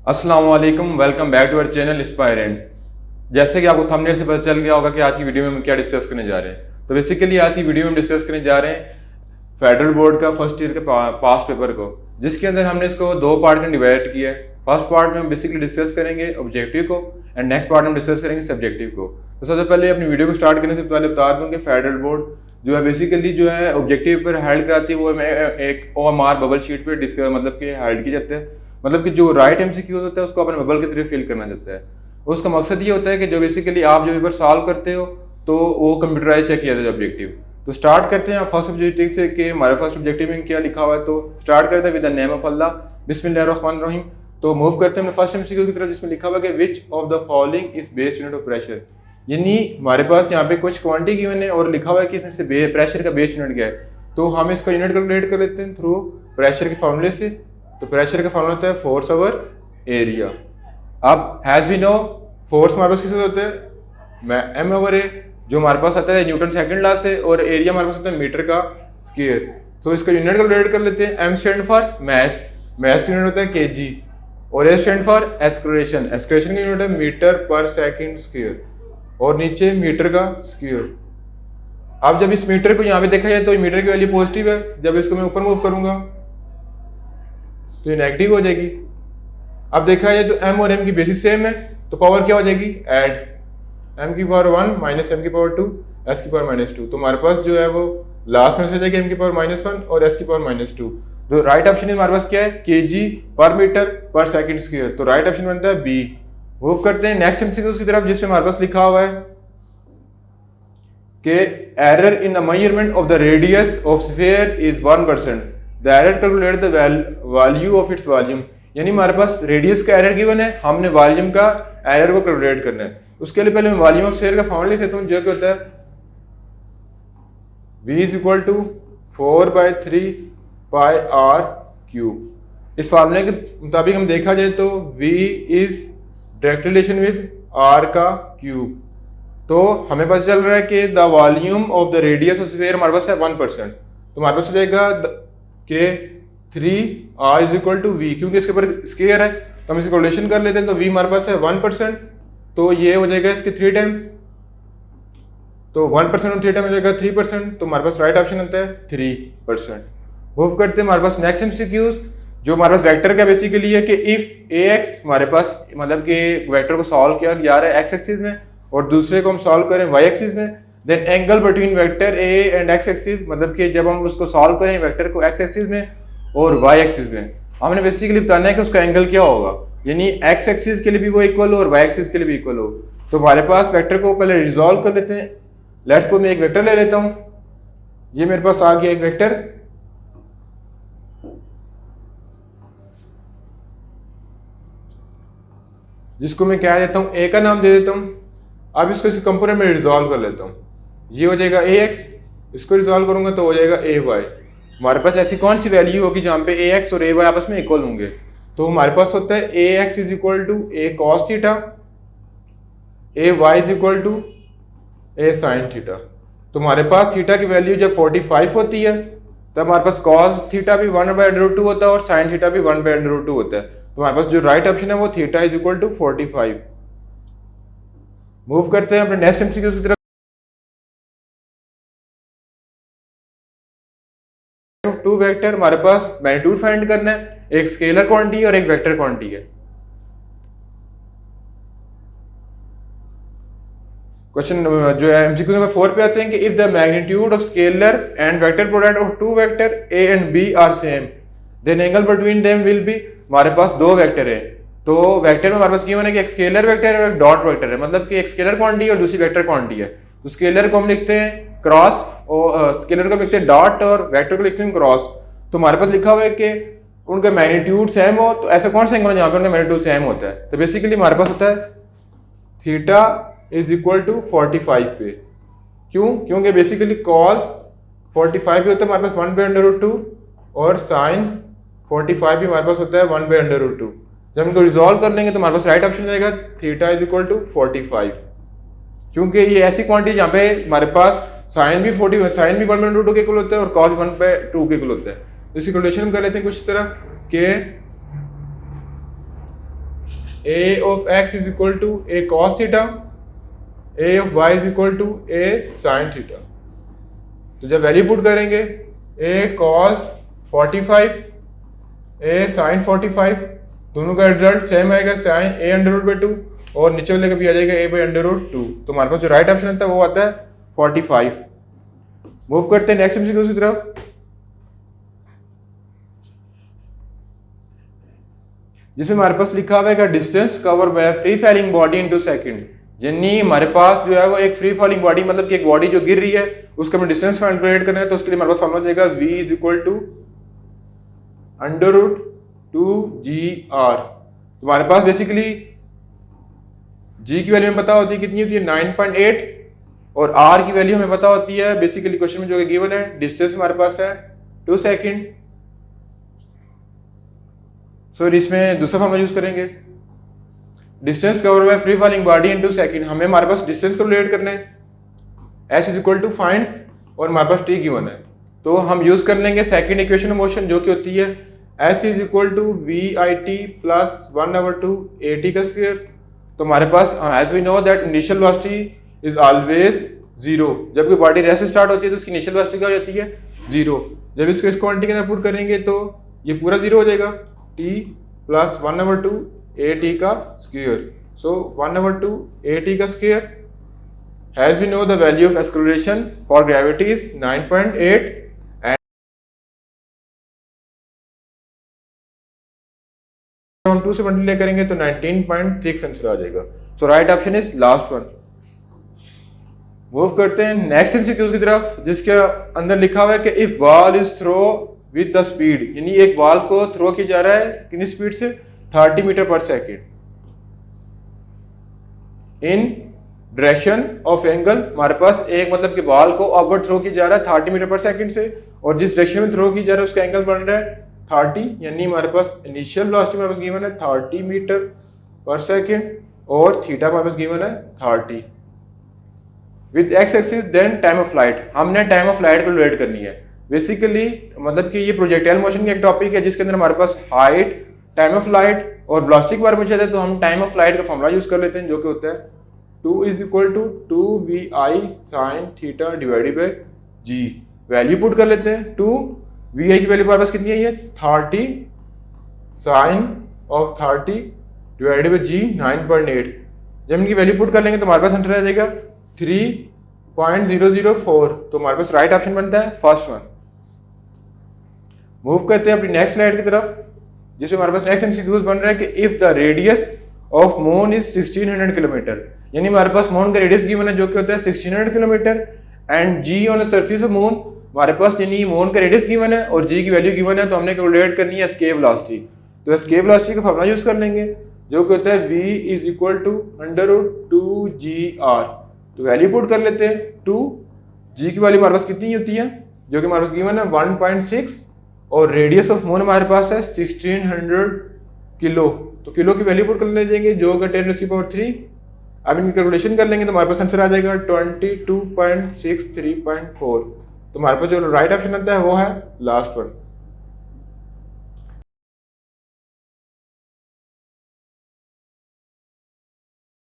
अस्सलाम वालेकुम, welcome back to our channel Inspirant. जैसे कि आपको थंबनेल से पता चल गया होगा कि आज की वीडियो में हम क्या डिस्कस करने जा रहे हैं। तो बेसिकली आज की वीडियो में हम डिस्कस करने जा रहे हैं फेडरल बोर्ड का फर्स्ट ईयर के पास्ट पेपर को, जिसके अंदर हमने इसको दो पार्ट में डिवाइड किया है। फर्स्ट पार्ट में हम बेसिकली डिस्कस करेंगे ऑब्जेक्टिव को एंड नेक्स्ट पार्ट में डिस्कस करेंगे सब्जेक्टिव को। तो सबसे पहले अपनी वीडियो को स्टार्ट करने से पहले बता दूं कि फेडरल बोर्ड जो है बेसिकली जो है ऑब्जेक्टिव पर हेल्ड कराती है, वो एक OMR बबल शीट पे डिस्कस मतलब कि हेल्ड की जाते हैं। मतलब कि जो राइट MCQ होता है उसको अपने बबल के थ्रू फिल करना चाहता है। उसका मकसद ये होता है कि जो बेसिकली आप जो पेपर सॉल्व करते हो तो वो कंप्यूटराइज चेक किया जाता है ऑब्जेक्टिव। तो स्टार्ट करते हैं फर्स्ट ऑब्जेक्टिव से कि हमारे फर्स्ट ऑब्जेक्टिव में क्या लिखा हुआ है। तो स्टार्ट करते हैं विद द नेम ऑफ अल्लाह, बिस्मिल्लाहिर्रहमानिर्रहीम। तो मूव करते हैं फर्स्ट MCQ की तरफ, जिसमें लिखा हुआ है कि which of the following is base unit of pressure. यानी हमारे पास यहाँ पे कुछ क्वांटिटी गिवन है और लिखा हुआ है कि इसमें से प्रेशर का बेस यूनिट क्या है। तो हम इसका यूनिट कैलकुलेट कर लेते हैं थ्रू प्रेशर के फॉर्मूले से। तो प्रेशर का फॉर्मूला होता है फोर्स ओवर एरिया। अब हैज वी नो फोर्स हमारे पास किससे होता है M ओवर A, जो हमारे पास आता है न्यूटन सेकंड लॉ से, और एरिया हमारे पास होता है मीटर का स्क्वायर। तो इसका यूनिट कैलकुलेट कर लेते हैं। M stand for mass, mass का यूनिट होता है kg, और A stand for acceleration, acceleration का यूनिट है मीटर पर सेकंड स्क्वायर, और नीचे मीटर का स्क्वायर। अब जब इस मीटर को यहाँ पे देखा जाए तो मीटर की वैल्यू पॉजिटिव है, जब इसको मैं ऊपर मूव करूंगा तो ये नेगेटिव हो जाएगी। अब देखा जाए तो M और M की बेसिस सेम है, तो पावर क्या हो जाएगी ऐड, M की पावर 1 माइनस M की पावर 2 S की पावर -2। तो हमारे पास जो है वो लास्ट में से जाएगी M की पावर -1 और S की पावर -2। तो राइट ऑप्शन हमारे पास क्या है kg पर मीटर पर सेकंड स्क्वायर। तो राइट ऑप्शन बनता है B। मूव करते हैं नेक्स्ट MCQ की तरफ, जिसमें हमारे पास लिखा हुआ है कि error in the measurement of the radius of sphere is 1%, the error calculate the value of its volume. यानी हमारे पास रेडियस का एरर गिवन है, हमने वॉल्यूम का एरर को कैलकुलेट करना है। उसके लिए पहले मैं वॉल्यूम ऑफ स्फीयर का फॉर्मूला लिख देता हूं, जो कि होता है V is equal to 4/3 pi r cube. इस फार्मूले के मुताबिक हम देखा जाए तो V is direct relation with r का क्यूब। तो हमें पता चल रहा है कि the volume of the radius of sphere हमारे पास है 1%। तो हमारे पास हो जाएगा कि 3r is equal to V, क्योंकि इसके ऊपर स्क्वायर है तो हम इसकी कैलकुलेशन कर लेते हैं। तो V हमारे पास है 1%, तो ये हो जाएगा इसके 3 टाइम। तो 1% और 3 टाइम हो जाएगा 3%। तो हमारे पास राइट ऑप्शन होता है 3%। मूव करते हैं हमारे पास नेक्स्ट MCQs, जो हमारे पास वेक्टर का बेसिकली है कि इफ AX हमारे पास मतलब कि वेक्टर को सॉल्व किया जा रहा है x एक्सिस में और दूसरे को हम सॉल्व करें y एक्सिस में, then angle between vector A and x axis, मतलब कि जब हम उसको सॉल्व करें वेक्टर को x एक्सिस में और y एक्सिस में, हमने बेसिकली बताना है कि उसका एंगल क्या होगा। यानी x एक्सिस के लिए भी वो इक्वल हो और y एक्सिस के लिए भी इक्वल हो। तो हमारे पास वेक्टर को पहले रिजॉल्व कर लेते हैं। लेट्स सपोज मैं एक वेक्टर ले लेता हूं, ये मेरे पास आ गया एक वेक्टर, जिसको मैं क्या देता हूं A का नाम दे देता हूं। अब इसको इस कंपोनेंट में रिजॉल्व कर लेता हूं। ये हो जाएगा AX, इसको रिजॉल्व करूंगा तो हो जाएगा AY। हमारे पास ऐसी कौन सी वैल्यू होगी जहां पे AX और AY आपस में इक्वल होंगे। तो हमारे पास होता है AX is equal to A cos theta, AY is equal to A sin theta. तो हमारे पास थीटा की वैल्यू जब 45 होती है तब हमारे पास cos थीटा भी 1/√2 होता है और sin थीटा भी 1/√2 होता है। तो हमारे पास जो राइट ऑप्शन है वो theta is equal to 45। Move करते हैं अपने नेक्स्ट MCQ की तरफ। टू वेक्टर, हमारे पास मैग्नीट्यूड फाइंड करना है, एक स्केलर क्वांटिटी और एक वेक्टर क्वांटिटी है। क्वेश्चन जो है MCQ नंबर 4 पे आते हैं कि if the magnitude of scalar and vector product of two vector A and B are same, then angle between them will be. हमारे पास दो वेक्टर है, तो वेक्टर में हमारे पास गिवन है कि एक स्केलर वेक्टर है और एक डॉट वेक्टर है, मतलब कि एक स्केलर क्वांटिटी और दूसरी वेक्टर क्वांटिटी है। तो स्केलर को हम लिखते हैं क्रॉस और स्केलर को लिखते हैं डॉट और वेक्टर को लिखते हैं क्रॉस। तो हमारे पास लिखा हुआ है कि उनका मैग्नीट्यूड सेम हो, तो ऐसा कौन सा एंगल है जहाँ पे उनका मैग्नीट्यूड सेम होता है। तो बेसिकली हमारे पास होता है थीटा इज इक्वल टू 45 पे। क्यों? क्योंकि बेसिकली कॉस 45 भी होता है हमारे पास 1/√2 और साइन 45 भी हमारे पास होता है 1/√2। जब इनको रिजॉल्व कर लेंगे तो हमारे पास राइट ऑप्शन जाएगा थीटा इज इक्वल टू 45, क्योंकि ये ऐसी क्वांटिटी जहाँ पे हमारे पास साइन भी 1/√2 के इक्वल होता है और कॉस 1/2 के इक्वल होता है। इसकी कैलकुलेशन कर लेते हैं कुछ इस तरह कि a of x is equal to a cos theta, a of y is equal to a sine theta. तो जब वैल्यू पुट करेंगे ए कॉस 45 ए साइन 45, दोनों का रिजल्ट सेम आएगा, sine A under root by 2 और नीचे वाले का भी आ जाएगा ए बाई अंडर रूट 2। तो हमारे पास जो राइट ऑप्शन आता है वो आता है 45। मूव करते हैं नेक्स्ट एमसीक्यू की तरफ, जिसमें हमारे पास लिखा हुआ है distance cover by free falling body into second. यानी हमारे पास जो है वो एक फ्री फॉलिंग बॉडी, मतलब कि एक बॉडी जो गिर रही है उसका हमें डिस्टेंस कैलकुलेट करना है। तो उसके लिए हमारे पास फॉर्मूला जाएगा v is equal to under root 2gr। तो हमारे पास बेसिकली g की वैल्यू हमें पता होती है कितनी होती है 9.8 और r की वैल्यू हमें पता होती है बेसिकली क्वेश्चन में जो गिवन है डिस्टेंस हमारे पास है 2 सेकेंड। सो इसमें दूसरा फॉर्मूला यूज करेंगे, distance cover by free falling body in 2 second. हमें हमारे पास डिस्टेंस को रिलेट करना है, s is equal to find और हमारे पास t गिवन है। तो हम यूज कर लेंगे सेकंड इक्वेशन ऑफ मोशन जो कि होती है s is equal to v i t plus 1/2 a t का स्क्वायर। तो हमारे पास as we know that initial velocity is always 0। जब कोई बॉडी रेस्ट स्टार्ट होती है तो उसकी इनिशियल वेलोसिटी क्या हो जाती है 0। जब इसको इस क्वांटिटी के अंदर पुट करेंगे तो ये पूरा 0 हो जाएगा, t प्लस 1/2 ए टी का स्क्वायर। सो 1/2 ए टी का square. As we know, the value of acceleration for gravity is 9.8 and हम 2 से मल्टीप्लाई करेंगे तो 19.6 आंसर आ जाएगा। So right option is last one. Move करते हैं नेक्स्ट एमसीक्यूज की तरफ, जिसके अंदर लिखा हुआ है कि if ball is throw with the speed, यानी एक बॉल को थ्रो किया जा रहा है कितनी स्पीड से 30 मीटर पर second in direction of angle. हमारे पास एक मतलब कि बॉल को अपवर्ड थ्रो किया जा रहा है 30 मीटर पर सेकंड से और जिस डायरेक्शन में थ्रो किया जा रहा है उसका एंगल बन रहा है 30, यानी हमारे पास इनिशियल वेलोसिटी हमारे पास गिवन है 30 मीटर पर सेकंड और थीटा हमारे पास गिवन है 30 with x axis. Then time of flight, हमने टाइम ऑफ फ्लाइट को रिलेट करनी है। बेसिकली मतलब कि ये प्रोजेक्टाइल मोशन की एक टॉपिक है जिसके अंदर हमारे पास हाइट, टाइम ऑफ फ्लाइट और वेलोसिटी के बारे में पूछा है। तो हम टाइम ऑफ फ्लाइट का फॉर्मूला यूज कर लेते हैं जो कि होता है 2 is equal to 2vi sine theta divided by g। Value put कर लेते हैं, 2vi की वैल्यू हमारे पास कितनी है ये 30 sine of 30 divided by g 9.8। जब इनकी वैल्यू पुट कर लेंगे तो हमारे पास आंसर आ जाएगा 3.004। तो हमारे पास राइट ऑप्शन बनता है फर्स्ट वन। मूव करते हैं अपनी नेक्स्ट स्लाइड की तरफ, जिसमें हमारे पास नेक्स्ट एमसीक्यू बन रहा है कि if the radius of moon is 1600 kilometre, यानी हमारे पास मून का रेडियस गिवन है जो कि होता है 1600 kilometre and g on the surface of moon. हमारे पास यानी मून का रेडियस गिवन है और जी की वैल्यू गिवन है, तो हमने कैलकुलेट करनी है एस्केप वेलोसिटी। तो एस्केप वेलोसिटी का फॉर्मूला यूज कर लेंगे जो कि होता है v is equal to under root 2gr। तो वैल्यू पुट कर लेते हैं, 2 g की वैल्यू हमारे पास कितनी होती है जो कि हमारे पास गिवन है 1.6 और रेडियस ऑफ मून हमारे पास है 1600 किलो। तो किलो की वैल्यू पुट कर ले जाएंगे जो होगा 10⁻³ अब इनकी कैलकुलेशन कर लेंगे तो हमारे पास आंसर आ जाएगा 22.634। तो हमारे पास जो राइट ऑप्शन आता है वो है लास्ट वन।